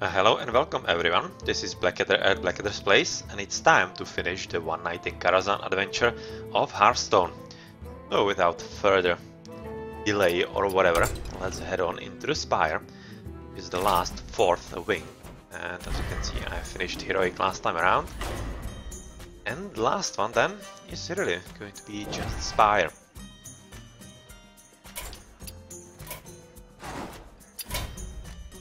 Hello and welcome everyone, this is Blackadder at Blackadder's Place and it's time to finish the one night in Karazhan adventure of Hearthstone. So without further delay or whatever, let's head on into the Spire. This is the last fourth wing, and as you can see I finished Heroic last time around. And the last one then is really going to be just Spire.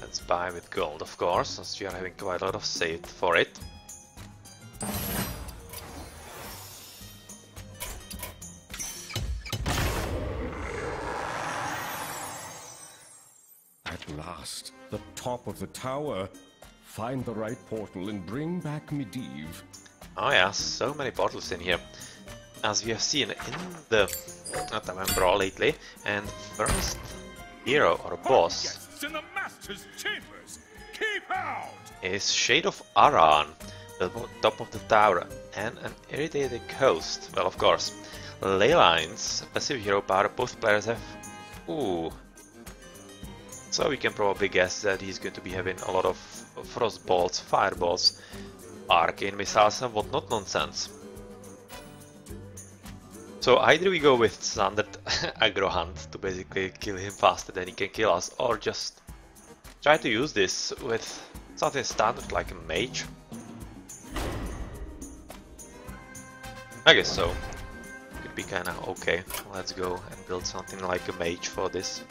Let's buy with gold, of course, since we are having quite a lot of saved for it. At last, the top of the tower. Find the right portal and bring back Medivh. Oh yeah, so many portals in here, as we have seen in the WotOG brawl lately. And first hero or boss in the master's chambers. Keep out! Is Shade of Aran, the top of the tower, and an irritated host. Well, of course, ley lines, passive hero power. Both players have. Ooh. So we can probably guess that he's going to be having a lot of frost bolts, fireballs, arcane missiles, and whatnot nonsense. So either we go with standard aggro hunt to basically kill him faster than he can kill us, or just try to use this with something standard like a mage. I guess so. Could be kinda okay. Let's go and build something like a mage for this.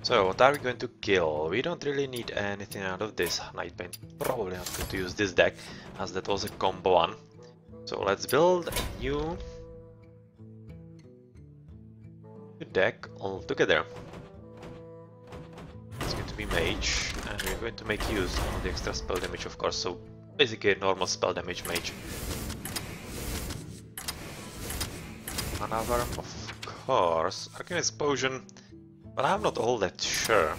So what are we going to kill? We don't really need anything out of this Nightbane. Probably not going to use this deck, as that was a combo one. So let's build a new deck altogether. It's going to be mage, and we're going to make use of the extra spell damage, of course. So basically a normal spell damage mage. Another, of course, Arcane Explosion. But I'm not all that sure.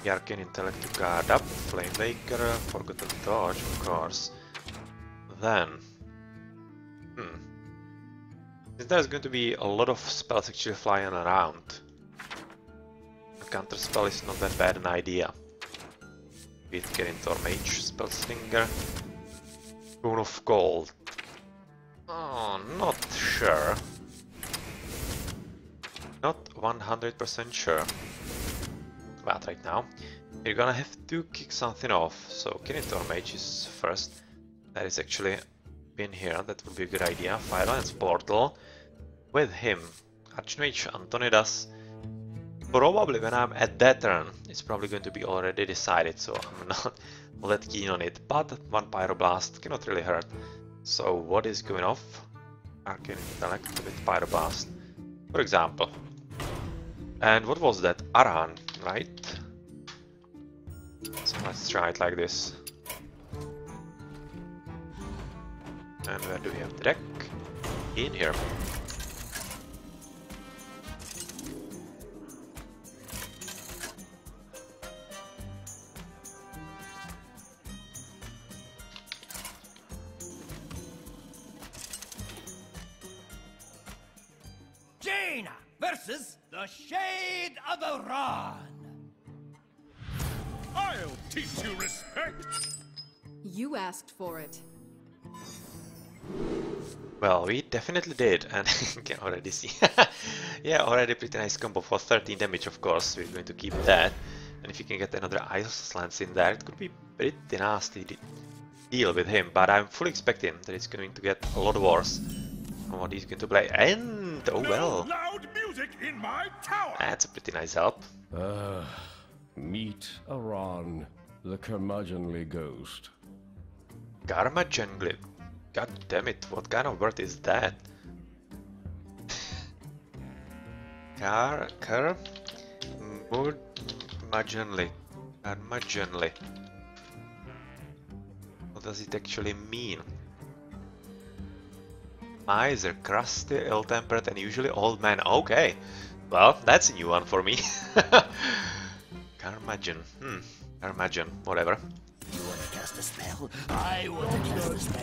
The Arcane Intellect to guard up, Flamewaker, Forgotten Dodge, of course. Then... Since there's going to be a lot of spells actually flying around, a counter spell is not that bad an idea. Be it Gerint or Mage, Spell Slinger, Rune of Gold. Oh, not sure. Not 100% sure. But right now, you're gonna have to kick something off. So Gerint or Mage is first. That is actually in here. That would be a good idea. Firelance Portal. With him, Archmage Antonidas. Probably when I'm at that turn, it's probably going to be already decided. So I'm not all that keen on it. But one Pyroblast cannot really hurt. So what is going off? Arcane Intellect with Pyroblast, for example. And what was that? Aran, right? So let's try it like this. And where do we have the deck? In here. Jaina versus the Shade of Aran. I'll teach you respect. You asked for it. Well, we definitely did, and you can already see. Yeah, already pretty nice combo for 13 damage, of course. We're going to keep that. And if you can get another Ice Lance in there, it could be pretty nasty deal with him. But I'm fully expecting that it's going to get a lot worse on what he's going to play. And, oh well. Loud music in my tower. That's a pretty nice help. Meet Aran, the curmudgeonly ghost. Curmudgeonly. God damn it, what kind of word is that? Curmudgeonly. Curmudgeonly. What does it actually mean? Eyes are crusty, ill-tempered, and usually old man. Okay, well, that's a new one for me. Curmudgeon. Curmudgeon, whatever. You wanna cast a spell? I wanna cast a spell.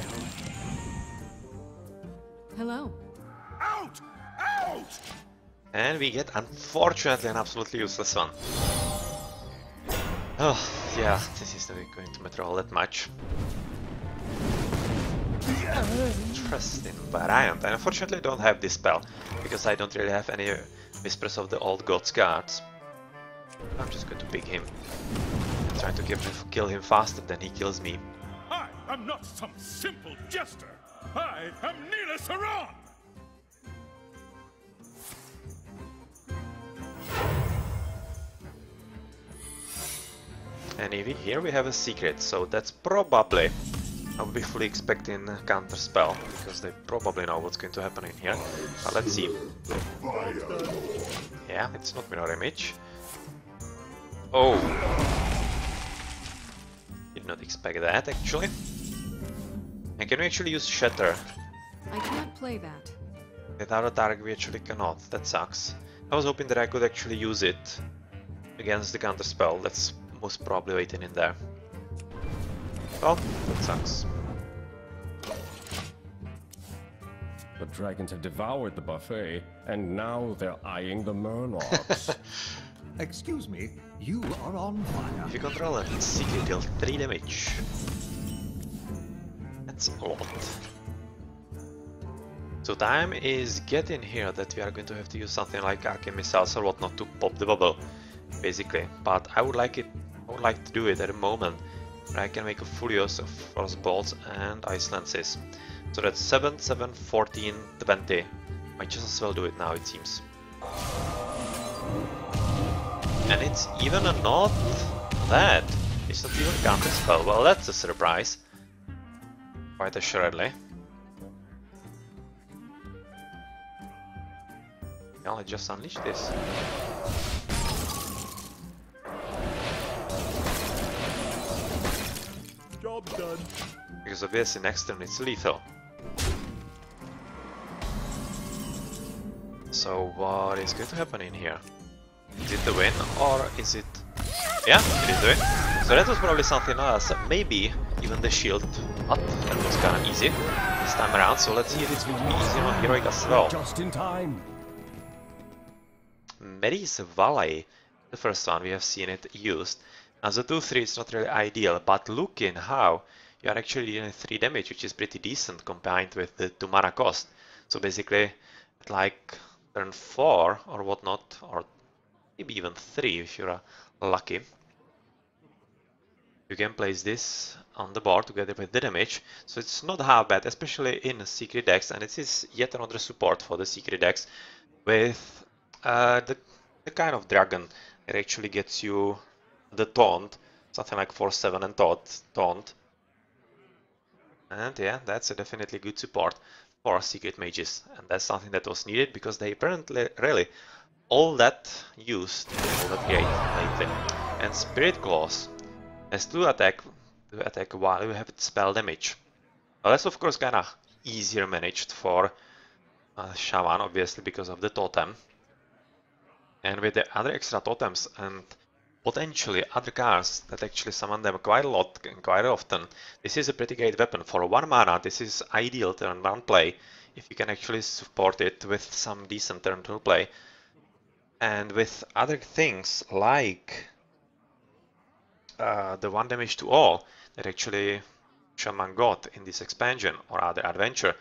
Hello. Out! Out! And we get, unfortunately, an absolutely useless one. Oh, yeah, this is not going to matter all that much. Interesting variant. And unfortunately, I don't have this spell, because I don't really have any Whispers of the Old Gods cards. I'm just going to pick him. Trying to kill him faster than he kills me. I am not some simple jester. I am Aran. And here we have a secret, so that's probably... I would be fully expecting a counter spell, because they probably know what's going to happen in here. But let's see. Yeah, it's not mirror image. Oh! Did not expect that, actually. And can we actually use Shatter? I can't play that. Without a target we actually cannot, that sucks. I was hoping that I could actually use it against the counter spell, that's most probably waiting in there. Well, that sucks. The dragons have devoured the buffet, and now they're eyeing the Murlocs. Excuse me, you are on fire. If you control it, it's secret deal 3 damage. That's a lot. So time is getting here that we are going to have to use something like arcane missiles or whatnot to pop the bubble, basically. But I would like to do it at a moment where I can make a full use of Frost Bolts and Ice Lances. So that's 7, 7, 14, 20. Might just as well do it now, it seems. And it's even not that. It's not even counter spell. Well, that's a surprise. Quite assuredly. Well, I just unleashed this. Job done. Because obviously next turn it's lethal. So what is going to happen in here? Is it the win or is it... Yeah, it is the win. So that was probably something else. Maybe even the shield. But that was kind of easy this time around. So let's see if it's going to be easy on Heroic as well. Just in time. Medivh's Valet, the first one we have seen it used. As a 2-3 it's not really ideal, but looking how you are actually dealing 3 damage, which is pretty decent combined with the 2 mana cost. So basically, at like turn 4 or whatnot, or maybe even 3 if you're lucky, you can place this on the board together with the damage. So it's not half bad, especially in secret decks, and it is yet another support for the secret decks with the kind of dragon that actually gets you the taunt, something like 4-7 and taunt. And yeah, that's a definitely good support for secret mages, and that's something that was needed because they apparently really all that used, all that great lately. And Spirit Claws has to attack while you have spell damage. Well, that's of course kinda easier managed for Shaman, obviously because of the totem. And with the other extra totems and potentially other cards that actually summon them quite a lot and quite often, this is a pretty great weapon. For 1 mana, this is ideal turn 1 play, if you can actually support it with some decent turn 2 play. And with other things like the 1 damage to all that actually Shaman got in this expansion or other adventure,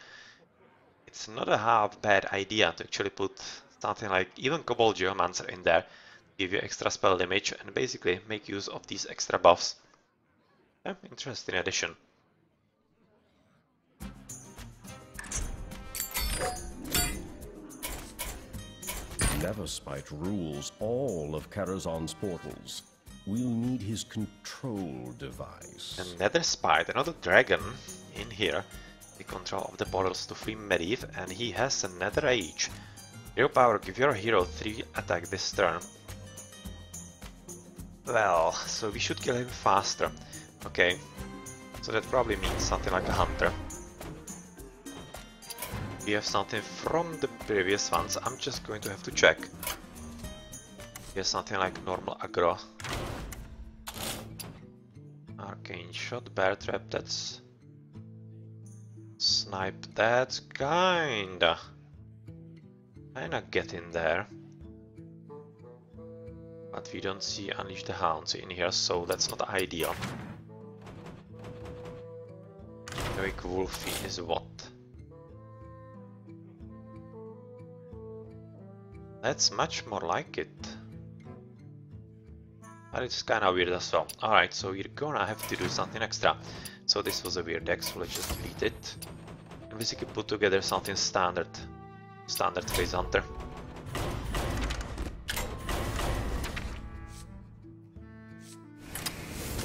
it's not a half bad idea to actually put something like even Kobold Geomancer in there, give you extra spell damage and basically make use of these extra buffs. Yeah, interesting addition. Netherspite rules all of Karazhan's portals. We'll need his control device. And Netherspite, another dragon in here, the control of the portals to free Medivh, and he has a Nether Age. Hero power, give your hero 3 attack this turn. Well, so we should kill him faster. Okay, so that probably means something like a hunter. We have something from the previous ones, I'm just going to have to check. We have something like normal aggro. Arcane shot, bear trap, that's snipe. That's kinda getting there. But we don't see Unleash the Hounds in here, so that's not ideal. Heroic Wolfie is what? That's much more like it. But it's kinda weird as well. Alright, so we're gonna have to do something extra. So this was a weird deck, so let's just delete it. And basically put together something standard. Standard Phase Hunter.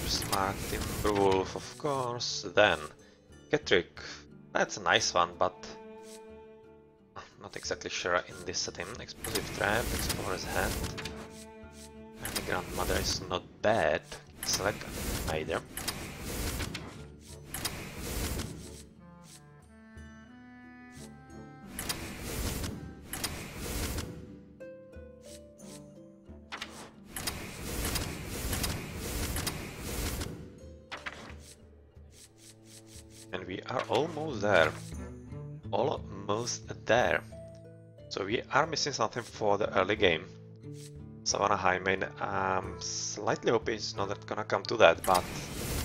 Smart Timberwolf, of course. Then Ketrick. That's a nice one, but not exactly sure in this setting. Explosive Trap, Explorer's Hat. And the Grandmother is not bad. Select either. And we are almost there. Almost there. So we are missing something for the early game. Savannah Highmane, slightly hoping it's not gonna come to that, but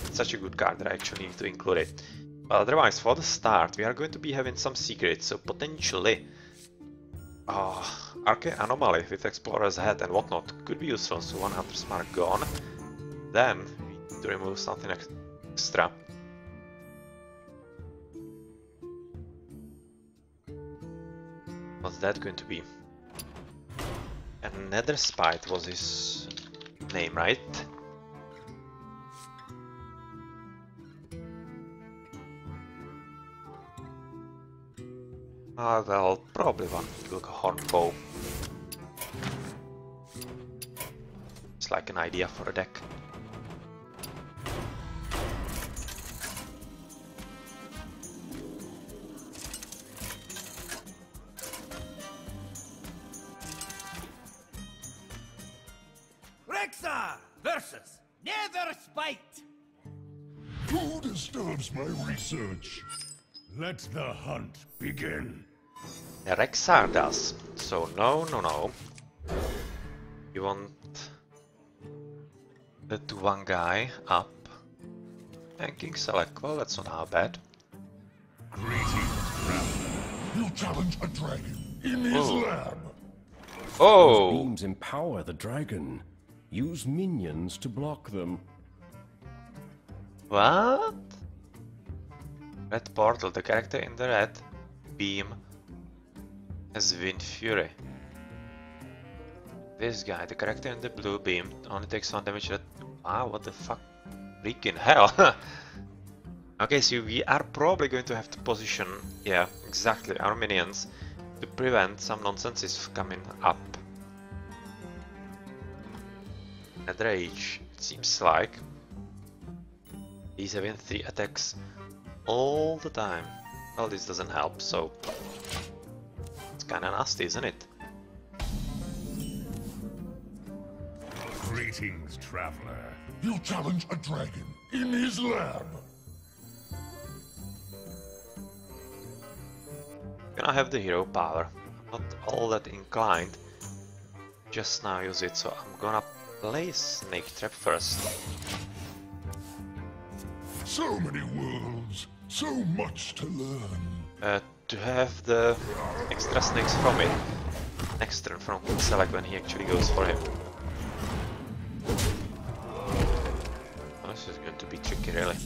it's such a good card that I actually need to include it. But otherwise, for the start, we are going to be having some secrets, so potentially Arcane Anomaly with Explorer's Hat and whatnot could be useful. So one Hunter's Mark gone. Then we need to remove something extra. What's that going to be? And Netherspite was his name, right? Well, probably one Hornbow. It's like an idea for a deck. Versus Netherspite! Who disturbs my research? Let the hunt begin. Rexar does. So no. You want the 2-1 guy up. And King Select. Well, that's not how bad. Greetings, traveler. You challenge a dragon in his lab. Oh! Those beams empower the dragon. Use minions to block them. What? Red Portal, the character in the red beam has Wind Fury. This guy, the character in the blue beam, only takes 1 damage. Wow, what the fuck? Freaking hell! Okay, so we are probably going to have to position, yeah, exactly, our minions to prevent some nonsenses coming up. And Rage, it seems like he's having 3 attacks all the time. Well, this doesn't help, so it's kinda nasty, isn't it? Greetings, traveler. You challenge a dragon in his lab. Gonna have the hero power. I'm not all that inclined. Just now use it, so I'm gonna play Snake Trap first. So many worlds, so much to learn. To have the extra snakes from it next turn from King Select when he actually goes for him. Oh, this is going to be tricky, really.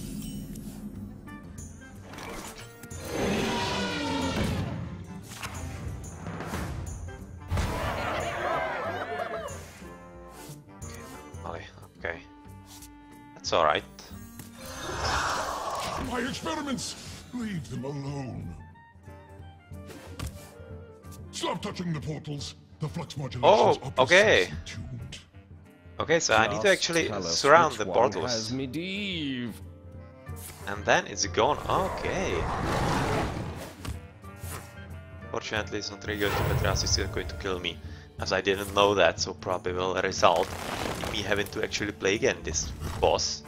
Okay, that's alright. My experiments! Leave them alone. Stop touching the portals. The flux modulations are okay. precisely tuned. Okay, so I need to actually Tell us surround which the one portals. has Medivh. And then it's gone. Okay. Fortunately, it's not really going to matter as it's still going to kill me, as I didn't know that, so probably will result in me having to actually play again this boss.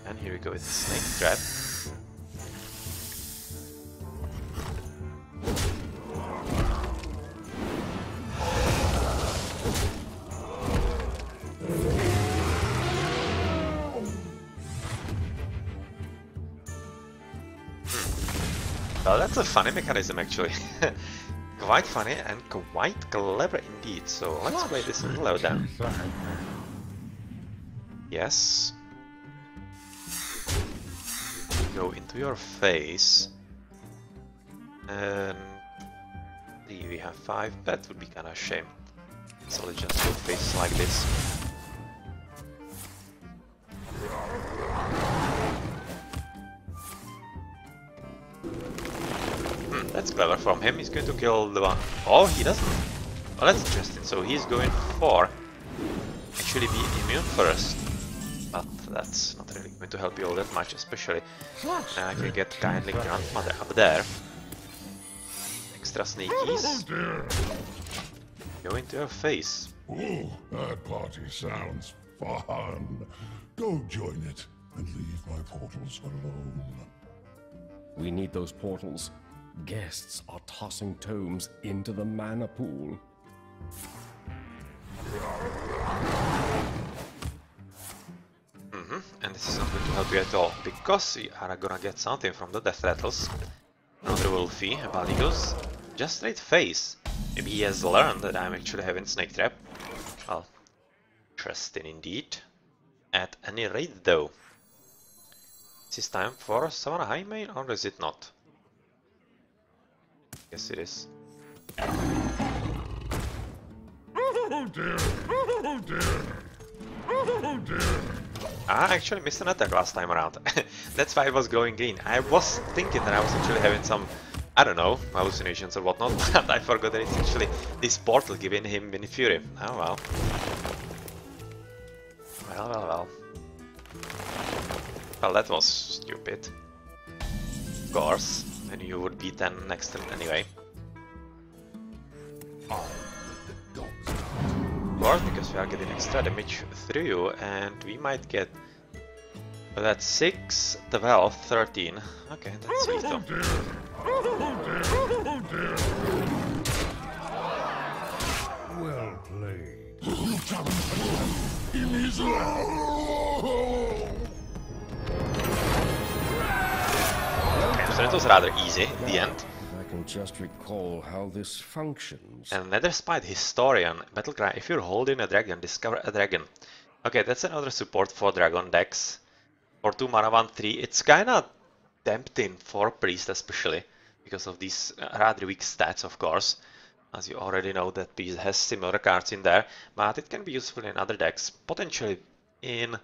And here we go with the Snake Trap. Well, that's a funny mechanism actually. Quite funny and quite clever indeed. So let's play this in low then. Yes. Go into your face. And we have 5. That would be kind of a shame. So let's just go faces like this. That's clever from him. He's going to kill the one. Oh, he doesn't. Well, that's interesting. So he's going for actually be immune first. But that's not really going to help you all that much, especially I can get kindly grandmother up there. Extra sneakies. Go into your face. Oh, that party sounds fun. Go join it and leave my portals alone. We need those portals. Guests are tossing tomes into the mana pool. And this is not going to help you at all, because you are gonna get something from the death rattles. Another Wolfie, a Baligos. Just straight face. Maybe he has learned that I'm actually having Snake Trap. Well, interesting indeed. At any rate though. Is this time for Savannah High main, or is it not? Yes, it is. Oh dear! Oh dear! Oh dear! I actually missed an attack last time around. That's why I was going green. I was thinking that I was actually having some, I don't know, hallucinations or whatnot, but I forgot that it's actually this portal giving him Mini Fury. Oh well. Well. Well, that was stupid. Of course, and you would beat them next turn anyway. Of course, because we are getting extra damage through you, and we might get... Well, that's 6, 12, 13. Okay, that's sweet though. Well played. You challenge in his Okay, so that was rather easy in the end. I can just recall how this functions. And Netherspite Historian, Battlecry, if you're holding a dragon, discover a dragon. Okay, that's another support for dragon decks. For 2 mana 1/3, it's kinda tempting for Priest especially, because of these rather weak stats of course. As you already know that Priest has similar cards in there, but it can be useful in other decks, potentially in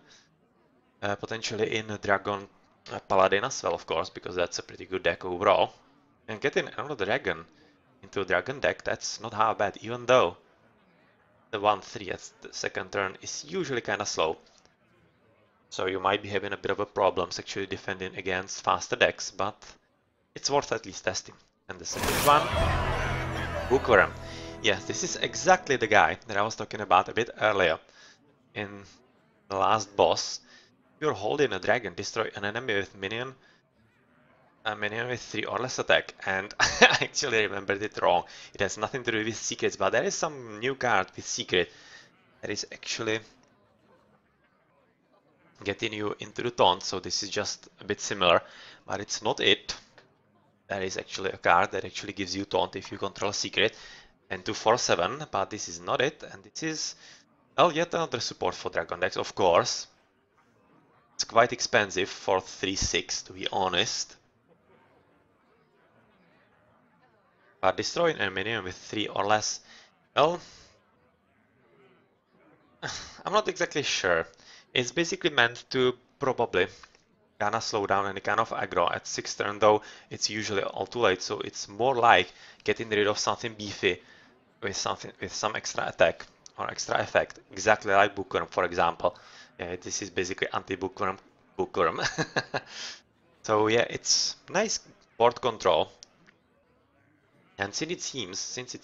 Dragon Paladin as well of course, because that's a pretty good deck overall. And getting another dragon into a dragon deck, that's not half bad, even though the 1/3 at the second turn is usually kinda slow. So you might be having a bit of a problem actually defending against faster decks, but it's worth at least testing. And the second one, WotOG. Yes, this is exactly the guy that I was talking about a bit earlier. In the last boss, you're holding a dragon, destroy an enemy with minion, a minion with 3 or less attack, and I actually remembered it wrong. It has nothing to do with secrets, but there is some new card with secret that is actually getting you into the taunt, so this is just a bit similar, but it's not it. There is actually a card that actually gives you taunt if you control secret, and 2/4/7, but this is not it, and this is, well, yet another support for dragon decks, of course. It's quite expensive for 3/6, to be honest. But destroying a minion with 3 or less, well, I'm not exactly sure. It's basically meant to probably kinda slow down any kind of aggro at 6th turn, though it's usually all too late, so it's more like getting rid of something beefy with some extra attack or extra effect, exactly like Bookworm, for example. Yeah, this is basically anti-Bookworm. So yeah, it's nice board control. And since it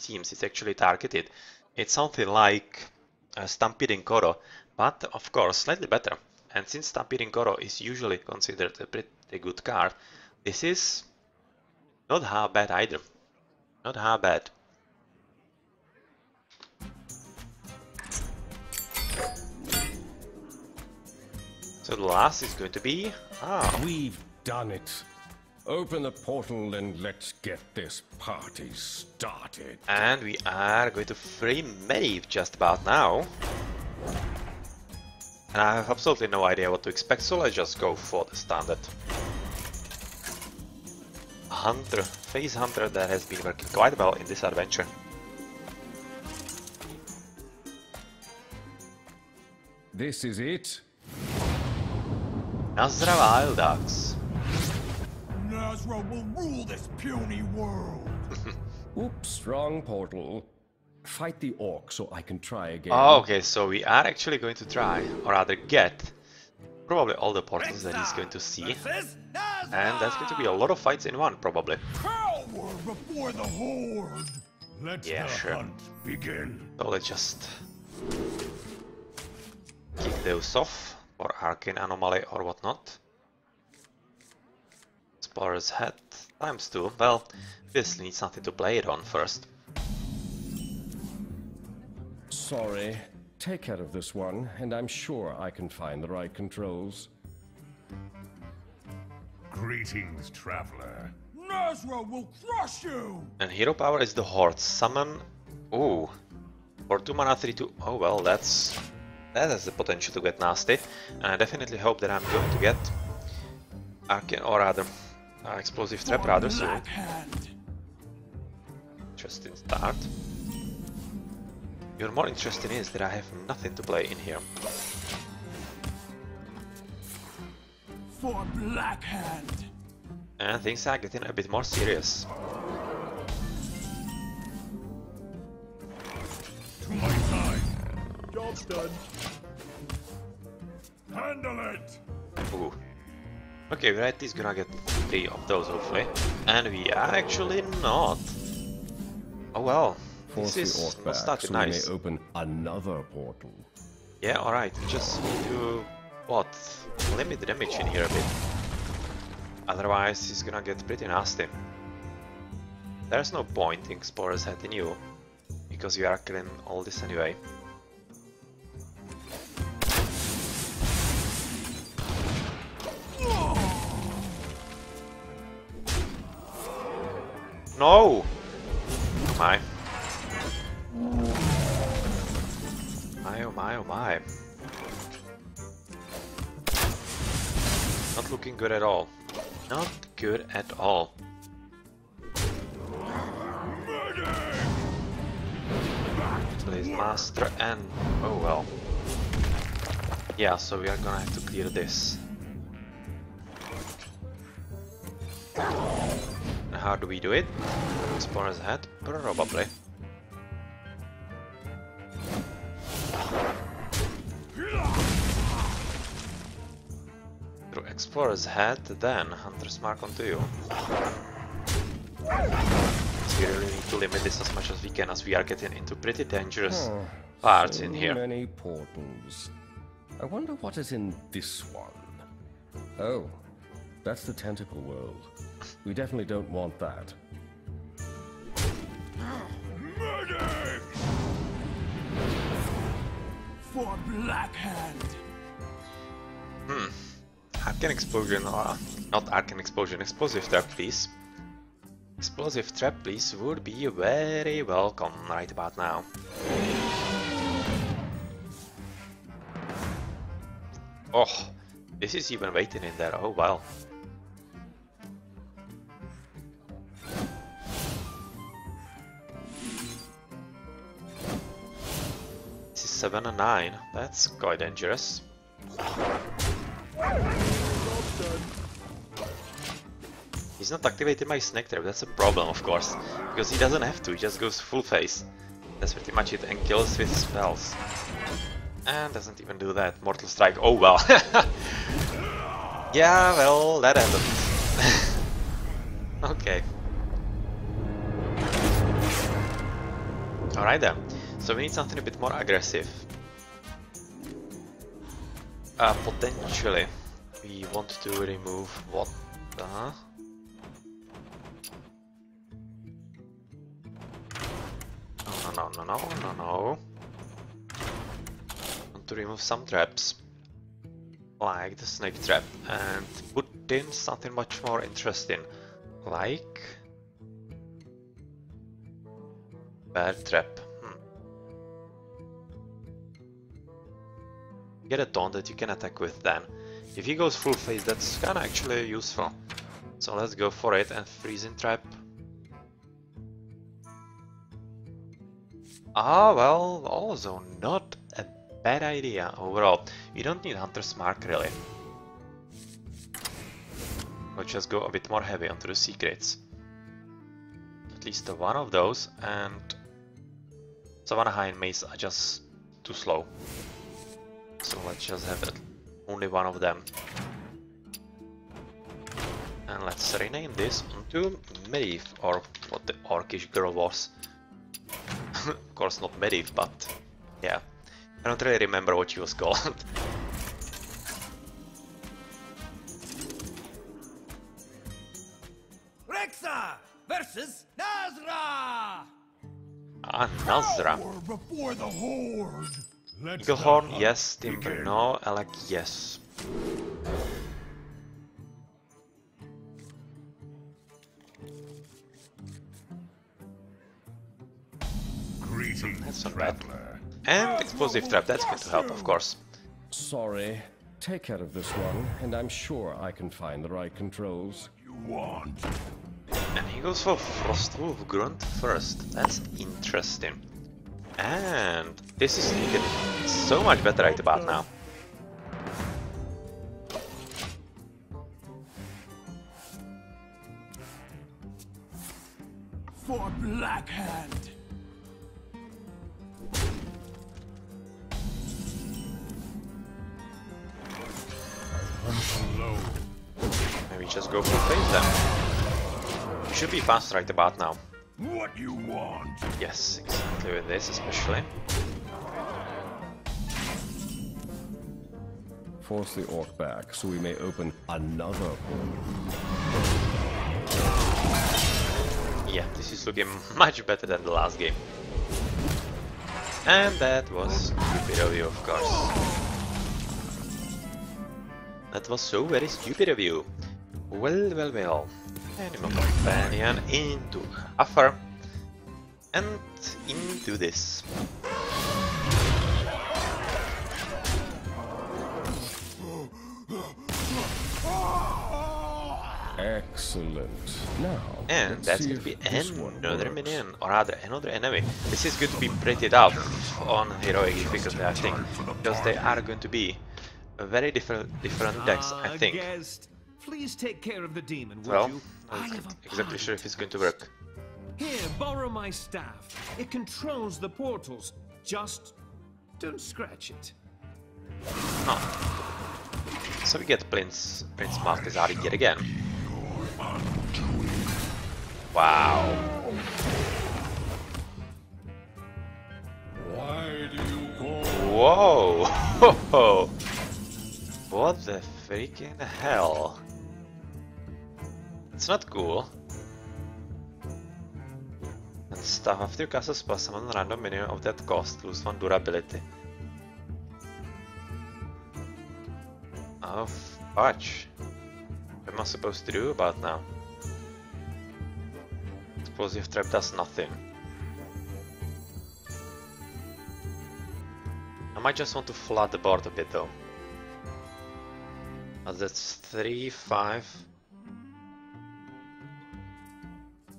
seems it's actually targeted, it's something like Stampeding Koro, but of course slightly better. And since Stampeding Koro is usually considered a pretty good card, this is not half bad either. Not half bad. So the last is going to be... We've done it. Open the portal and let's get this party started. And we are going to free Medivh just about now. And I have absolutely no idea what to expect, so let's just go for the standard. Hunter, Phase Hunter that has been working quite well in this adventure. This is it. Nazra WotOG. Nazra will rule this puny world. Oops, wrong portal. Fight the orc so I can try again. Oh, okay, so we are actually going to try, or rather get, probably all the portals that he's going to see. And that's going to be a lot of fights in one, probably. Power before the horde. Let Yeah, the sure. hunt begin. So let's just kick those off, or Arcane Anomaly or whatnot. Spire's Head ×2. Well, this needs something to play it on first. Sorry. Take care of this one, and I'm sure I can find the right controls. Greetings, traveler. Nazra will crush you. And hero power is the Horde. Summon. Ooh. For 2 mana 3/2. Oh well, that has the potential to get nasty. And I definitely hope that I'm going to get Arcane, or rather Explosive Trap rather soon. Black hand. Interesting start. Even more interesting is that I have nothing to play in here. For black hand. And things are getting a bit more serious. To my side. Job's done. Handle it. Ooh. Okay, we're at least gonna get 3 of those hopefully. And we are actually not. Oh well. Force This the is orc not back started so nice. we may open another portal. Yeah, alright. We just need to, what, limit the damage in here a bit. Otherwise, it's gonna get pretty nasty. There's no point in Spire's Head in you, because you are killing all this anyway. No! Oh my. My, oh my, oh my. Not looking good at all. Not good at all. Blaze Master and... oh well. Yeah, so we are gonna have to clear this. And how do we do it? Spire's Head? Probably. Through Explorer's Head, then Hunter's Mark onto you. So we really need to limit this as much as we can, as we are getting into pretty dangerous parts in here. Many portals. I wonder what is in this one. Oh, that's the tentacle world. We definitely don't want that. For black hand. Arcane Explosion, not Arcane Explosion, Explosive Trap please. Explosive Trap please would be very welcome right about now. Oh, this is even waiting in there, oh well. This is 7 and 9, that's quite dangerous. He's not activating my Snake Trap, that's a problem of course, because he doesn't have to, he just goes full face. That's pretty much it, and kills with spells. And doesn't even do that, Mortal Strike, oh well. Yeah, well, that happened. Okay. Alright then, so we need something a bit more aggressive. Potentially, we want to remove what? No. Want to remove some traps, like the Snake Trap, and put in something much more interesting, like Bear Trap. Get a taunt that you can attack with then. If he goes full face, that's kinda actually useful. So let's go for it and Freezing Trap. Ah, well, also not a bad idea overall. You don't need Hunter's Mark really. We'll just go a bit more heavy onto the secrets. At least one of those, and Savannah High and Mace are just too slow. So let's just have only one of them. And let's rename this onto Medivh, or what the orcish girl was. Of course not Medivh, but yeah. I don't really remember what she was called. Rexa versus Nazra! Ah, Nazra. Before the horde. Eaglehorn, yes. Timber, no. Alec, yes. That's not bad. And Explosive Trap, that's going to help, of course. Sorry. Take care of this one, and I'm sure I can find the right controls. You want? And he goes for Frostwolf Grunt first. That's interesting. And this is looking so much better right about now. For Black Hand. Maybe just go for face then. Should be fast right about now. What you want? Yes, exactly with this especially. Force the orc back so we may open another portal. Yeah, this is looking much better than the last game. And that was stupid of you, of course. That was so very stupid of you. Well, well, well. Animal Companion into Afar and into this. Excellent. Now, And let's that's see going to be if this one another works. minion, or rather another enemy. This is going to be pretty tough on heroic difficulty, I think, because they are going to be very different decks, I think. Guest, please take care of the demon, would Well, you? I'm not exactly sure if it's going to work. Here, borrow my staff. It controls the portals. Just don't scratch it. No. So we get Prince Maltazar yet again. Wow. Why do you call? Whoa! What the freaking hell? It's not cool. And stuff after you cast a spell, summon a random minion of that cost, lose 1 durability. Oh, fudge. What am I supposed to do about now? Explosive Trap does nothing. I might just want to flood the board a bit though. That's 3, 5.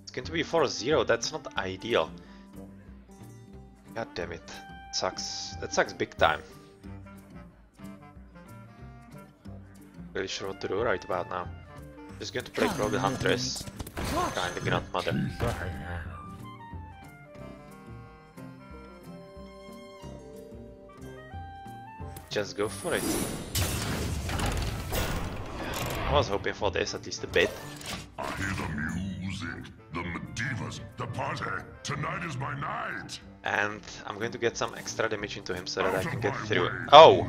It's going to be 4-0, that's not ideal. God damn it. Sucks. That sucks big time. Really sure what to do right about now. Just going to play Crow the Huntress. Kind the Grandmother. Just go for it. I was hoping for this at least a bit. I hear the music, the Medivhs, the party. Tonight is my night. And I'm going to get some extra damage into him so that I can get through. Oh!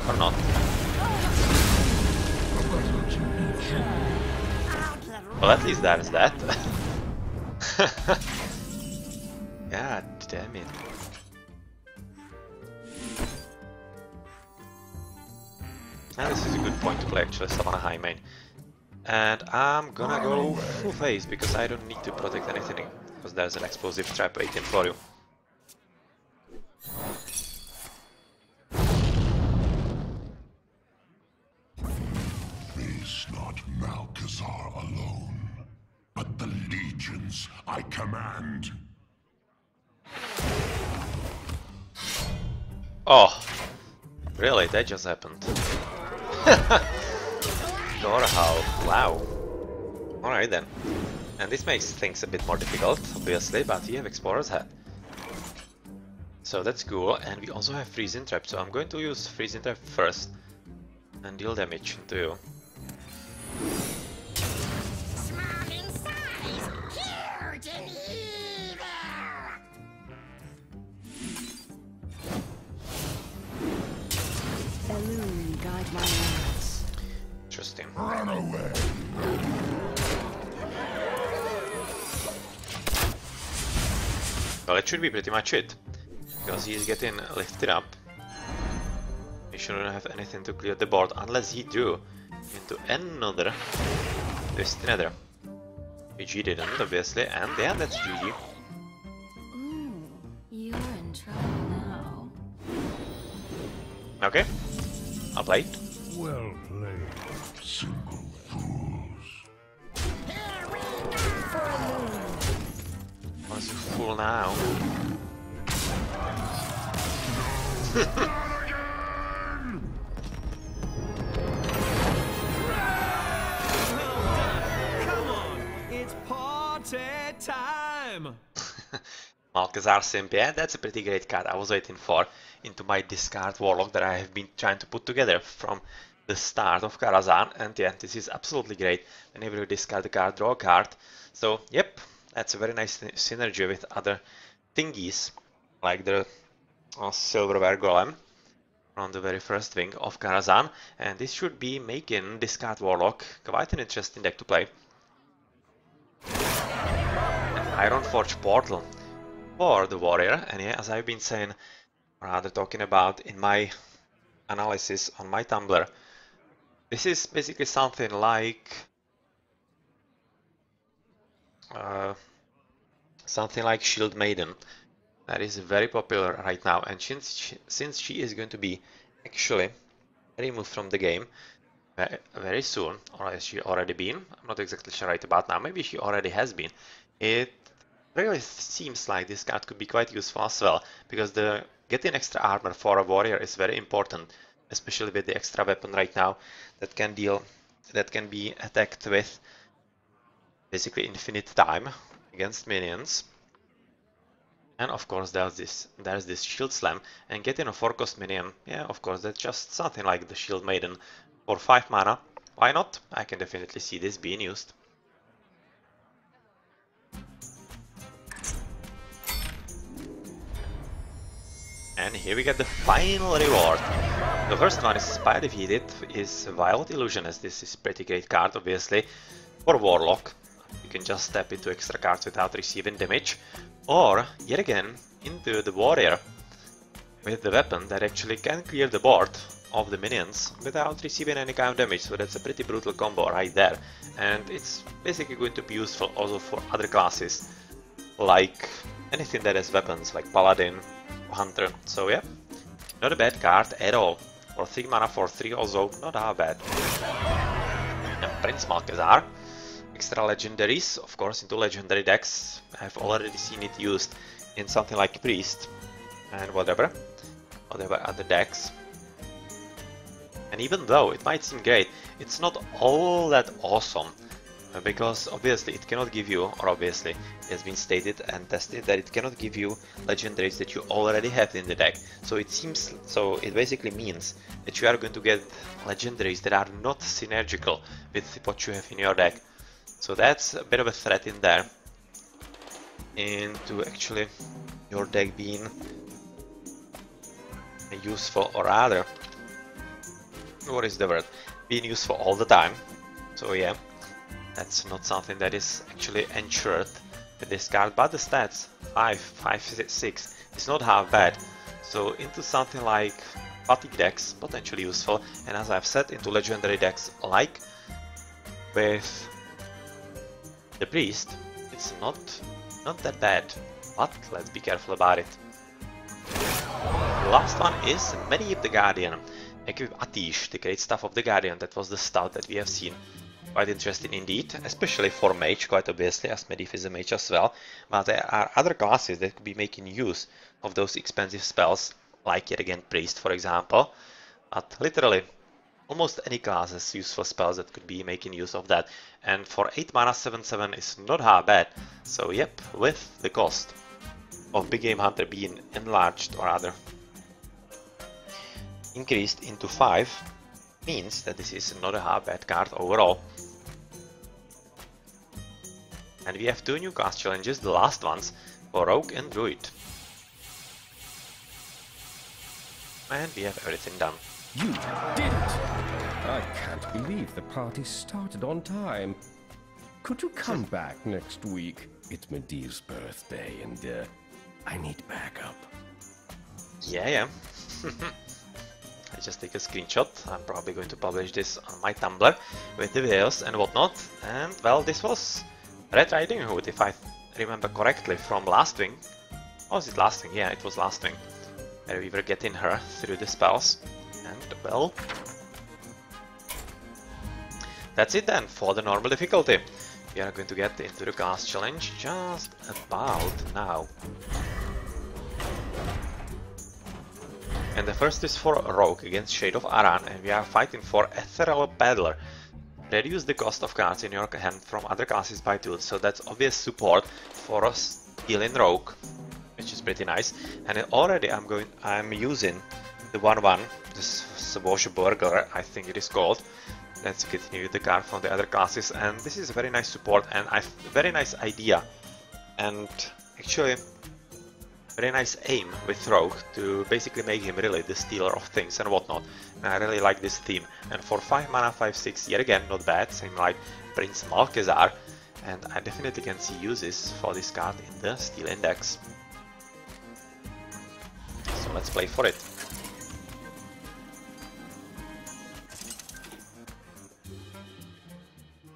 Or not. Well, at least there's that. God damn it. And this is a good point to play actually, Savannah High main. And I'm gonna go full face because I don't need to protect anything, because there's an explosive trap waiting for you. Face not Malkazar alone, but the legions I command. Oh, really? That just happened. Gorehowl, wow. Alright then. And this makes things a bit more difficult, obviously, but we have Explorer's Hat. So that's cool, and we also have Freezing Trap, so I'm going to use Freezing Trap first and deal damage to you. Small in size, huge in evil. Elune, guide my eyes. Interesting. Run away! Well, it should be pretty much it, because he's getting lifted up. He shouldn't have anything to clear the board unless he drew into another Twisted Nether. Which he didn't, obviously, and yeah, that's GG. Ooh, you're in trouble now. Okay, I'll play it. Well played, simple fools. Here we go. For Elune. What's a fool now? Come on, it's party time! Malkazar Simp, yeah, that's a pretty great card I was waiting for into my discard Warlock that I have been trying to put together from the start of Karazhan, and yeah, this is absolutely great. Whenever you discard a card, draw a card. So, yep, that's a very nice synergy with other thingies, like the Silverware Golem on the very first wing of Karazhan, and this should be making discard Warlock quite an interesting deck to play. An Ironforge Portal for the Warrior, and yeah, as I've been saying, rather talking about in my analysis on my Tumblr, this is basically something like Shield Maiden that is very popular right now, and since she is going to be actually removed from the game very soon, or has she already been? I'm not exactly sure right about now, maybe she already has been. It really seems like this card could be quite useful as well, because the getting extra armor for a warrior is very important, especially with the extra weapon right now that can be attacked with basically infinite time against minions. And of course there's this Shield Slam, and getting a 4-cost minion, yeah, of course that's just something like the Shield Maiden for 5 mana. Why not? I can definitely see this being used. And here we get the final reward. The first one is Spire defeated is Violet Illusionist. This is a pretty great card, obviously, for Warlock. You can just step into extra cards without receiving damage. Or, yet again, into the Warrior with the weapon that actually can clear the board of the minions without receiving any kind of damage. So that's a pretty brutal combo right there. And it's basically going to be useful also for other classes, like anything that has weapons, like Paladin, Hunter. So yeah, not a bad card at all. For 3 mana for 3 also, not that bad. And Prince Malkazar. Extra legendaries, of course, into legendary decks. I've already seen it used in something like Priest and whatever other decks. And even though it might seem great, it's not all that awesome, because obviously it cannot give you, or obviously it has been stated and tested that it cannot give you legendaries that you already have in the deck. So it basically means that you are going to get legendaries that are not synergical with what you have in your deck. So that's a bit of a threat in there, into actually your deck being useful, or rather, what is the word? Being useful all the time. So yeah, that's not something that is actually ensured with this card, but the stats 5, 5, 6 is not half bad. So into something like fatigue decks, potentially useful, and as I've said, into legendary decks like with the priest, it's not that bad, but let's be careful about it. The last one is Medivh the Guardian. Equip Atish, the great staff of the Guardian. That was the stuff that we have seen. Quite interesting indeed, especially for mage, quite obviously, as Medivh is a mage as well. But there are other classes that could be making use of those expensive spells, like yet again priest, for example. But literally, almost any class has useful spells that could be making use of that. And for 8 mana 7/7 is not half bad. So yep, with the cost of Big Game Hunter being enlarged, or rather increased into 5, means that this is not a half bad card overall. And we have 2 new class challenges, the last ones for Rogue and Druid. And we have everything done. You did it! I can't believe the party started on time. Could you come back next week? It's Medivh's birthday and I need backup. Yeah. I just take a screenshot. I'm probably going to publish this on my Tumblr with the videos and whatnot. And well, this was Red Riding Hood, if I remember correctly, from last wing. Oh, was it last wing? Yeah, it was last wing. Where we were getting her through the spells. And well, that's it then for the normal difficulty. We are going to get into the class challenge just about now. And the first is for Rogue against Shade of Aran, and we are fighting for Ethereal Peddler. Reduce the cost of cards in your hand from other classes by 2, so that's obvious support for us healing Rogue, which is pretty nice. And already I'm using the 1/1, this Swash Burglar, I think it is called. Let's continue the card from the other classes, and this is a very nice support and a very nice idea, and actually very nice aim with Rogue to basically make him really the stealer of things and whatnot. And I really like this theme. And for 5 mana 5/6, yet again not bad, same like Prince Malkezar, and I definitely can see uses for this card in the Steel Index. So let's play for it.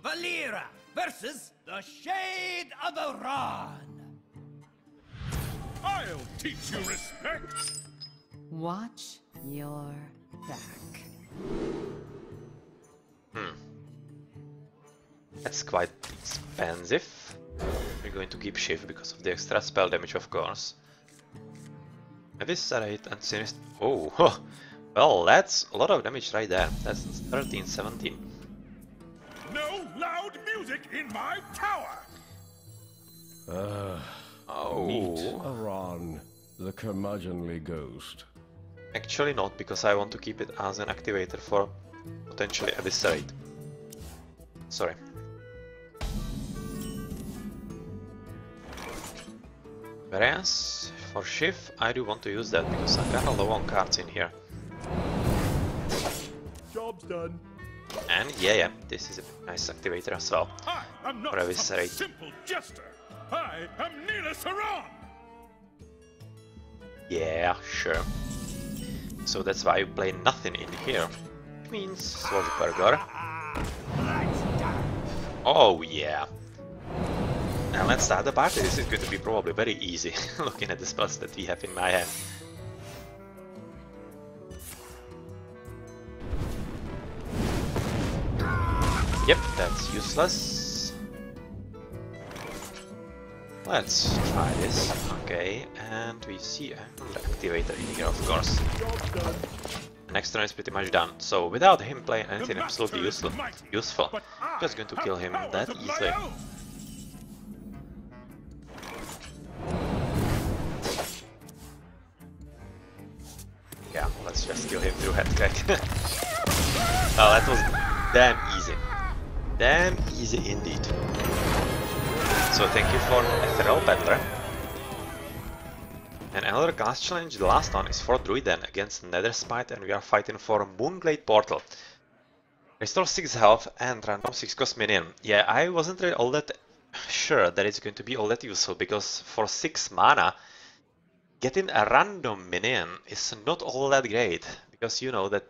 Valera versus the Shade of Aran. I'll teach you respect! Watch your back. That's quite expensive. We're going to keep Shift because of the extra spell damage, of course. Eviscerate and Sinister. Oh, well, that's a lot of damage right there. That's 13, 17. No loud music in my tower! Meet Aran, the curmudgeonly ghost. Actually not, because I want to keep it as an activator for potentially Eviscerate. Sorry. Whereas, for Shift, I do want to use that, because I'm kinda low on cards in here. Job's done. And yeah, this is a nice activator as well. I am not For Eviscerate. some simple jester. I am Aran. Yeah, sure. So that's why you play nothing in here. Which means Swash Burglar. Oh yeah. And let's start the party. This is going to be probably very easy, looking at the spells that we have in my hand. Yep, that's useless. Let's try this. Okay, and we see another activator in here, of course. Next turn is pretty much done. So without him playing anything absolutely useful, just going to kill him that easily. Yeah, let's just kill him through headcrack. Oh, that was damn easy. Damn easy indeed. So thank you for Ethereal Peddler. And another class challenge, the last one is for Druid then against Netherspite, and we are fighting for Moonglade Portal. Restore 6 health and random 6 cost minion. Yeah, I wasn't really all that sure that it's going to be all that useful, because for 6 mana, getting a random minion is not all that great, because you know that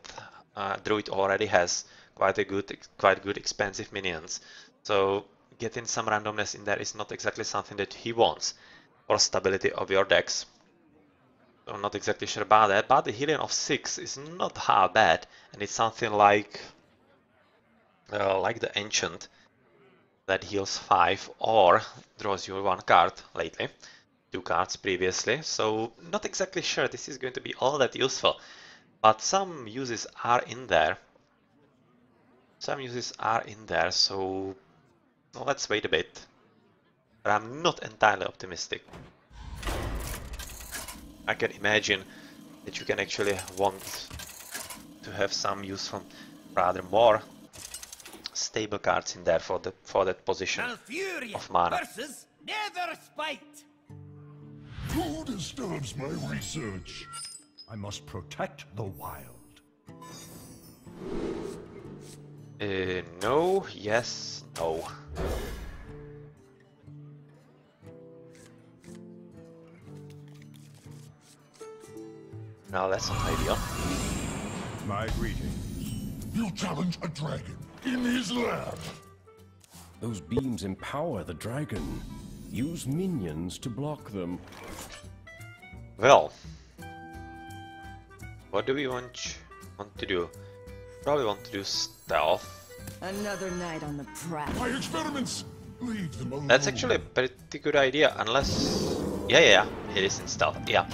Druid already has quite good expensive minions. So getting some randomness in there is not exactly something that he wants for stability of your decks. So I'm not exactly sure about that, but the healing of 6 is not half bad, and it's something like the Ancient that heals 5 or draws you 1 card lately, 2 cards previously, so not exactly sure this is going to be all that useful, but some uses are in there. So well, let's wait a bit. But I'm not entirely optimistic. I can imagine that you can actually want to have some use from rather more stable cards in there for that position of mana. Versus Netherspite. Who disturbs my research? I must protect the wild. No, yes, no. Now that's not ideal. My greetings. You challenge a dragon in his lab. Those beams empower the dragon. Use minions to block them. Well, what do we want to do? Probably want to do stealth. Another night on the prowl. My experiments! Leave them alone. That's actually a pretty good idea, unless... Yeah, it is in stealth, yeah.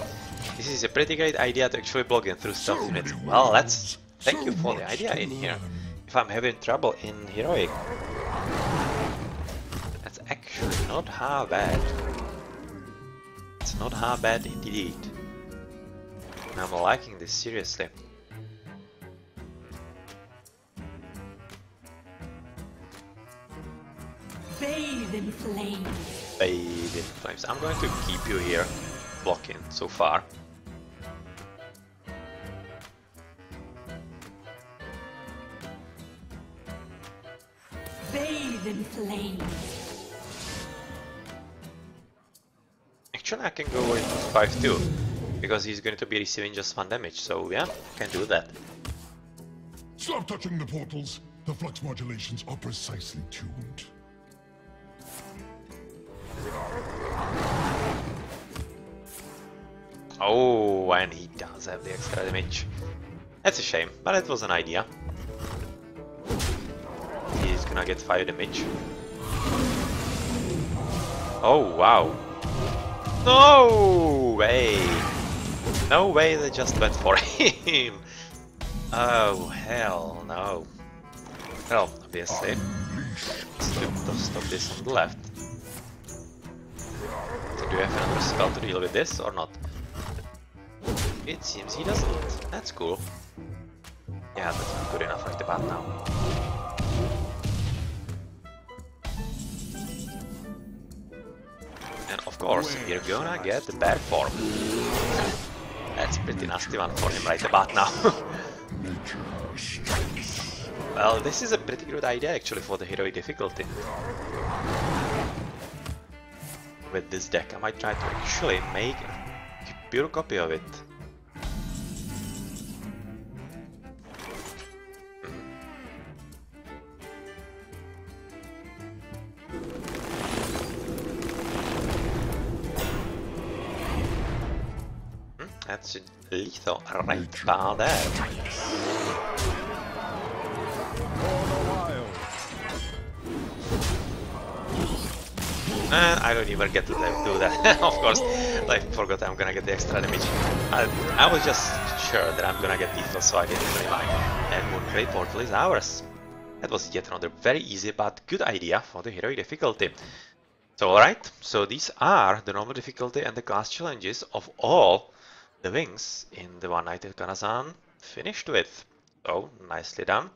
This is a pretty great idea to actually block in through stealth units. Well, let's... Thank you for the idea in here. If I'm having trouble in Heroic, that's actually not half bad. It's not half bad indeed. I'm liking this seriously. Bathe in flames. Bathe in flames. I'm going to keep you here blocking so far. Bathe in flames. Actually, I can go into 5 too, because he's going to be receiving just 1 damage, so yeah, I can do that. Stop touching the portals. The flux modulations are precisely tuned. Oh, and he does have the extra damage. That's a shame, but it was an idea. He's gonna get fire damage. Oh, wow. No way! No way they just went for him! Oh, hell no. Well, obviously. Stop this on the left. So do you have another spell to deal with this or not? It seems he doesn't. That's cool. Yeah, that's not good enough right about now. And of course, you're gonna get the bear form. That's a pretty nasty one for him right about now. Well, this is a pretty good idea actually for the heroic difficulty. With this deck, I might try to actually make a pure copy of it. That's lethal right about there. And I don't even get to do that. Of course, I forgot I'm gonna get the extra damage. I was just sure that I'm gonna get lethal, so I didn't really mind. And Mooncrate Portal is ours. That was yet another very easy but good idea for the heroic difficulty. So alright, so these are the normal difficulty and the class challenges of all the wings in the Untitled Karazhan finished with. So nicely done.